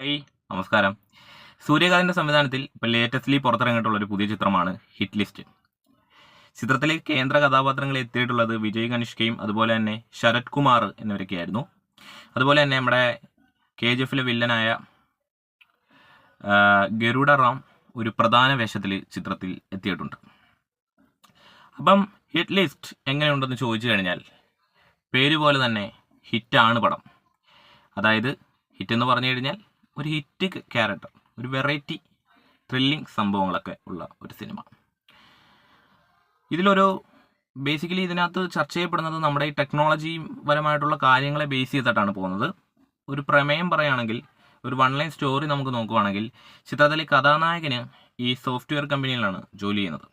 Hey നമസ്കാരം. സൂര്യകാന്തിന്റെ സംവിധാനത്തിൽ ഇപ്പോൾ ലേറ്റസ്റ്റ്ലി പുറത്തിറങ്ങിയിട്ടുള്ള ഒരു പുതിയ ചിത്രമാണ് ഹിറ്റ് ലിസ്റ്റ്. ചിത്രത്തിലെ കേന്ദ്ര കഥാപാത്രങ്ങൾ എത്തിയിട്ടുള്ളത് വിജയ് കനിഷ്കയും അതുപോലെ തന്നെ ശരത് കുമാർ എന്നിവരൊക്കെയായിരുന്നു. അതുപോലെ തന്നെ നമ്മുടെ KGF വില്ലനായ ഗരുഡ റാം ഒരു പ്രധാന വേഷത്തിൽ ചിത്രത്തിൽ എത്തിയിട്ടുണ്ട്. അപ്പം ഹിറ്റ് ലിസ്റ്റ് എങ്ങനെയുണ്ടെന്ന് ചോദിച്ചു കഴിഞ്ഞാൽ പേര് പോലെ തന്നെ ഹിറ്റാണ് പടം. അതായത് ഹിറ്റ് എന്ന് പറഞ്ഞു കഴിഞ്ഞാൽ ഒരു ഹിറ്റ് ക്യാരക്ടർ, ഒരു വെറൈറ്റി ത്രില്ലിംഗ് സംഭവങ്ങളൊക്കെ ഉള്ള ഒരു സിനിമ. ഇതിലൊരു ബേസിക്കലി ഇതിനകത്ത് ചർച്ച ചെയ്യപ്പെടുന്നത് നമ്മുടെ ഈ ടെക്നോളജി പരമായിട്ടുള്ള കാര്യങ്ങളെ ബേസ് ചെയ്തിട്ടാണ് പോകുന്നത്. ഒരു പ്രമേയം പറയുകയാണെങ്കിൽ, ഒരു വൺ ലൈൻ സ്റ്റോറി നമുക്ക് നോക്കുകയാണെങ്കിൽ, ചിത്രത്തിലെ കഥാനായകന് ഈ സോഫ്റ്റ്വെയർ കമ്പനിയിലാണ് ജോലി ചെയ്യുന്നത്.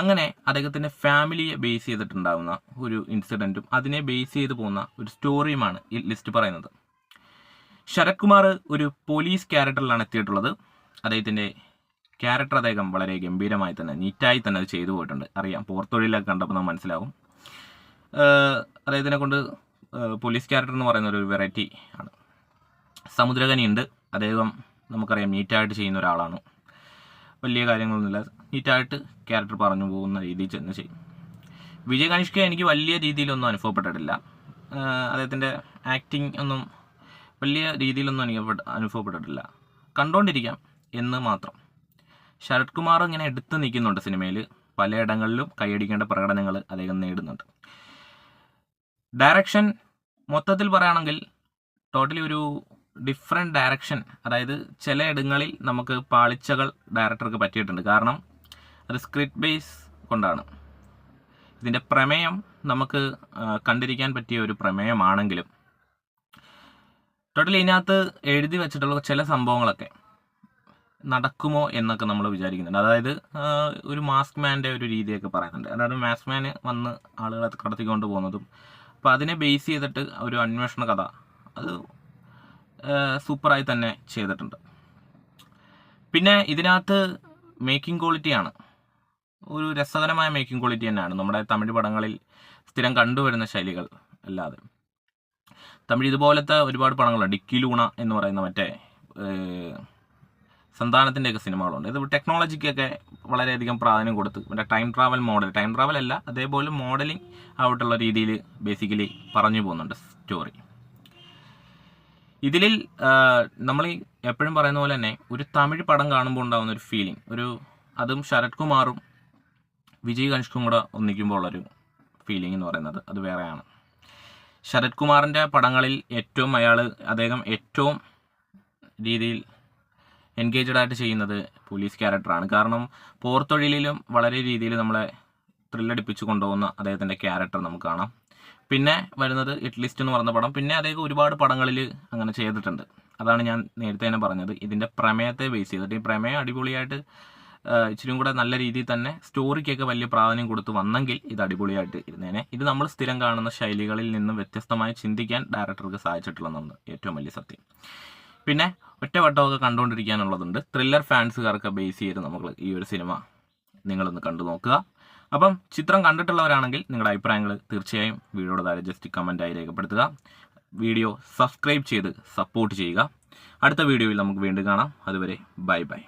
അങ്ങനെ അദ്ദേഹത്തിൻ്റെ ഫാമിലിയെ ബേസ് ചെയ്തിട്ടുണ്ടാകുന്ന ഒരു ഇൻസിഡൻറ്റും അതിനെ ബേസ് ചെയ്ത് പോകുന്ന ഒരു സ്റ്റോറിയുമാണ് ഈ ലിസ്റ്റ് പറയുന്നത്. ശരത് കുമാർ ഒരു പോലീസ് ക്യാരക്ടറിലാണ് എത്തിയിട്ടുള്ളത്. അദ്ദേഹത്തിൻ്റെ ക്യാരക്ടർ അദ്ദേഹം വളരെ ഗംഭീരമായി തന്നെ നീറ്റായി തന്നെ അത് ചെയ്തു പോയിട്ടുണ്ട്. അറിയാം, പോർത്തൊഴിലൊക്കെ കണ്ടപ്പോൾ നമുക്ക് മനസ്സിലാവും. അദ്ദേഹത്തിനെ കൊണ്ട് പോലീസ് ക്യാരക്ടർ എന്ന് പറയുന്ന ഒരു വെറൈറ്റി ആണ്. സമുദ്രകനിയുണ്ട്. അദ്ദേഹം നമുക്കറിയാം നീറ്റായിട്ട് ചെയ്യുന്ന ഒരാളാണ്. വലിയ കാര്യങ്ങളൊന്നുമില്ല, നീറ്റായിട്ട് ക്യാരക്ടർ പറഞ്ഞു പോകുന്ന രീതിയിൽ ചെന്ന് ചെയ്യും. വിജയ് കനിഷ്ക എനിക്ക് വലിയ രീതിയിലൊന്നും അനുഭവപ്പെട്ടിട്ടില്ല. അദ്ദേഹത്തിൻ്റെ ആക്ടിങ് ഒന്നും വലിയ രീതിയിലൊന്നും അനുഭവപ്പെട്ടിട്ടില്ല. കണ്ടുകൊണ്ടിരിക്കാം എന്ന് മാത്രം. ശരത് കുമാർ ഇങ്ങനെ എടുത്ത് നിൽക്കുന്നുണ്ട് സിനിമയിൽ. പലയിടങ്ങളിലും കൈയടിക്കേണ്ട പ്രകടനങ്ങൾ അദ്ദേഹം നേടുന്നുണ്ട്. ഡയറക്ഷൻ മൊത്തത്തിൽ പറയുകയാണെങ്കിൽ ടോട്ടലി ഒരു ഡിഫറെൻറ്റ് ഡയറക്ഷൻ. അതായത് ചിലയിടങ്ങളിൽ നമുക്ക് പാളിച്ചകൾ ഡയറക്ടർക്ക് പറ്റിയിട്ടുണ്ട്. കാരണം അത് സ്ക്രിപ്റ്റ് ബേസ് കൊണ്ടാണ്. ഇതിൻ്റെ പ്രമേയം നമുക്ക് കണ്ടിരിക്കാൻ പറ്റിയ ഒരു പ്രമേയമാണെങ്കിലും ടോട്ടലി ഇതിനകത്ത് എഴുതി വെച്ചിട്ടുള്ള ചില സംഭവങ്ങളൊക്കെ നടക്കുമോ എന്നൊക്കെ നമ്മൾ വിചാരിക്കുന്നുണ്ട്. അതായത് ഒരു മാസ്ക് മാൻ്റെ ഒരു രീതിയൊക്കെ പറയുന്നുണ്ട്. അതായത് മാസ്ക് മാന് വന്ന് ആളുകളെ കടത്തിക്കൊണ്ട് പോകുന്നതും അപ്പോൾ അതിനെ ബേസ് ചെയ്തിട്ട് ഒരു അന്വേഷണ കഥ അത് സൂപ്പറായി തന്നെ ചെയ്തിട്ടുണ്ട്. പിന്നെ ഇതിനകത്ത് മേക്കിംഗ് ക്വാളിറ്റിയാണ് ഒരു രസകരമായ മേക്കിംഗ് ക്വാളിറ്റി തന്നെയാണ്. നമ്മുടെ തമിഴ് പടങ്ങളിൽ സ്ഥിരം കണ്ടുവരുന്ന ശൈലികൾ അല്ലാതെ തമിഴ് ഇതുപോലത്തെ ഒരുപാട് പടങ്ങളുണ്ട്. ഡിക്കി ലൂണ എന്ന് പറയുന്ന മറ്റേ സന്താനത്തിൻ്റെയൊക്കെ സിനിമകളുണ്ട്. ഇത് ടെക്നോളജിക്കൊക്കെ വളരെയധികം പ്രാധാന്യം കൊടുത്ത് മറ്റേ ടൈം ട്രാവൽ അല്ല, അതേപോലെ മോഡലിംഗ് ആയിട്ടുള്ള രീതിയിൽ ബേസിക്കലി പറഞ്ഞു പോകുന്നുണ്ട് സ്റ്റോറി. ഇതിൽ നമ്മൾ എപ്പോഴും പറയുന്ന പോലെ തന്നെ ഒരു തമിഴ് പടം കാണുമ്പോൾ ഉണ്ടാകുന്ന ഒരു ഫീലിംഗ്, അതും ശരത് കുമാറും വിജയ് കനിഷ്കും കൂടെ ഒന്നിക്കുമ്പോൾ ഉള്ളൊരു ഫീലിംഗ് എന്ന് പറയുന്നത് അത് വേറെയാണ്. ശരത് കുമാറിൻ്റെ പടങ്ങളിൽ അദ്ദേഹം ഏറ്റവും രീതിയിൽ എൻഗേജ്ഡ് ആയിട്ട് ചെയ്യുന്നത് പോലീസ് ക്യാരക്ടറാണ്. കാരണം പോർത്തൊഴിലിലും വളരെ രീതിയിൽ നമ്മളെ ത്രില്ലടിപ്പിച്ച് കൊണ്ടുപോകുന്ന അദ്ദേഹത്തിൻ്റെ ക്യാരക്ടർ നമുക്ക് കാണാം. പിന്നെ വരുന്നത് ഹിറ്റ് ലിസ്റ്റ് എന്ന് പറയുന്ന പടം. പിന്നെ അദ്ദേഹം ഒരുപാട് പടങ്ങളിൽ അങ്ങനെ ചെയ്തിട്ടുണ്ട്. അതാണ് ഞാൻ നേരത്തെ തന്നെ പറഞ്ഞത്. ഇതിൻ്റെ പ്രമേയത്തെ ബേസ് ചെയ്തിട്ട് ഈ പ്രമേയം അടിപൊളിയായിട്ട് ഇച്ചിരി കൂടെ നല്ല രീതിയിൽ തന്നെ സ്റ്റോറിക്കൊക്കെ വലിയ പ്രാധാന്യം കൊടുത്ത് വന്നെങ്കിൽ ഇത് അടിപൊളിയായിട്ട് ഇരുന്നേനെ. ഇത് നമ്മൾ സ്ഥിരം കാണുന്ന ശൈലികളിൽ നിന്നും വ്യത്യസ്തമായി ചിന്തിക്കാൻ ഡയറക്ടർക്ക് സാധിച്ചിട്ടുള്ളതാണ് ഏറ്റവും വലിയ സത്യം. പിന്നെ ഒറ്റവട്ടമൊക്കെ കണ്ടുകൊണ്ടിരിക്കാനുള്ളതുണ്ട്. ത്രില്ലർ ഫാൻസുകാർക്ക് ബേസ് ചെയ്ത് നമ്മൾ ഈ ഒരു സിനിമ നിങ്ങളൊന്ന് കണ്ടു നോക്കുക. അപ്പം ചിത്രം കണ്ടിട്ടുള്ളവരാണെങ്കിൽ നിങ്ങളുടെ അഭിപ്രായങ്ങൾ തീർച്ചയായും വീഡിയോയുടെ താഴെ ജസ്റ്റ് കമൻറ്റായി രേഖപ്പെടുത്തുക. വീഡിയോ സബ്സ്ക്രൈബ് ചെയ്ത് സപ്പോർട്ട് ചെയ്യുക. അടുത്ത വീഡിയോയിൽ നമുക്ക് വീണ്ടും കാണാം. അതുവരെ ബൈ ബൈ.